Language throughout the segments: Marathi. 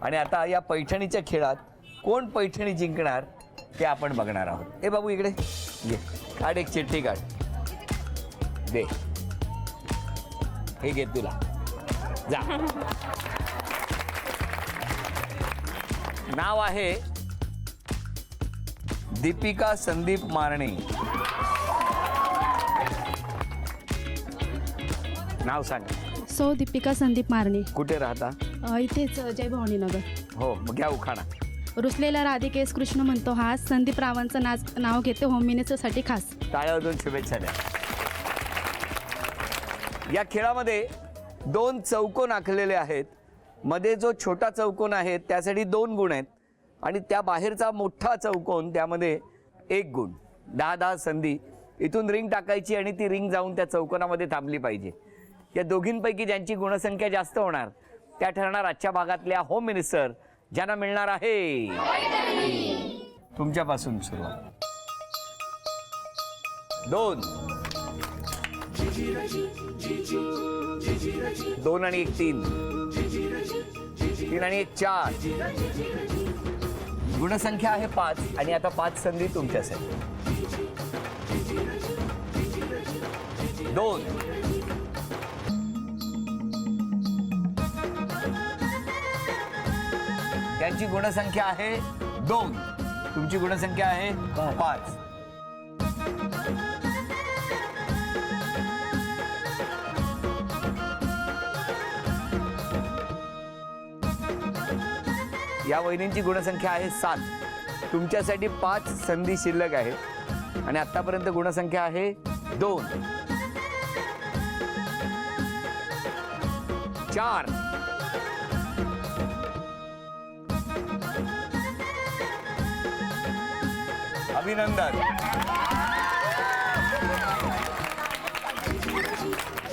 आणि आता या पैठणीच्या खेळात कोण पैठणी जिंकणार ते आपण बघणार आहोत. ए बाबू इकडे ये, काढ एक चिठ्ठी काढ, दे, हे घे तुला, जा. नाव आहे दीपिका संदीप मारणे. नाव सांग. सो दीपिका संदीप मारणे. कुठे राहता? इथेच जय भवानी नगर. हो, मग घ्या उखाणा. रुसलेला राधिकेस कृष्ण म्हणतो हास, संदीप रावांचं नाव घेते होम मिनिस्टरसाठी खास. टाळ्या वाजवून शुभेच्छा द्या. या खेळामध्ये 2 चौकोन आखलेले आहेत. मध्ये जो छोटा चौकोन आहे त्यासाठी 2 गुण आहेत आणि त्या बाहेरचा मोठा चौकोन त्यामध्ये 1 गुण. 10-10 संधी. इथून रिंग टाकायची आणि ती रिंग जाऊन त्या चौकोनामध्ये थांबली पाहिजे. या दोघींपैकी ज्यांची गुणसंख्या जास्त होणार त्या ठरणार आजच्या भागातल्या होम मिनिस्टर, ज्यांना मिळणार आहे. तुमच्यापासून सुरुवात. 2 2 आणि 1 3, 3 आणि 1 4. गुणसंख्या आहे 5 आणि आता 5 संधी तुमच्यासाठी. 2 त्यांची गुणसंख्या आहे 2, तुमची गुणसंख्या आहे 5. या वहिनींची गुणसंख्या आहे 7. तुमच्यासाठी 5 संधी शिल्लक आहे आणि आतापर्यंत गुणसंख्या आहे 2. 4. अभिनंदन.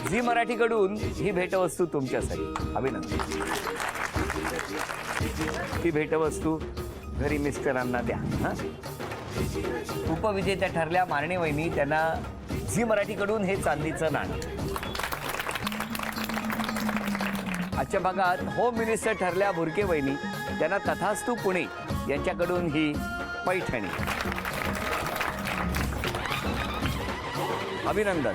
झी मराठीकडून ही भेटवस्तू तुमच्यासाठी. अभिनंदन. ही भेटवस्तू घरी मिस्टरांना द्या. उपविजेत्या ठरल्या मारणे वहिनी, त्यांना झी मराठीकडून हे चांदीचं नाणं. आजच्या भागात होम मिनिस्टर ठरल्या भुरके वहिनी, त्यांना तथास्तू पुणे यांच्याकडून ही पैठणी. अभिनंदन.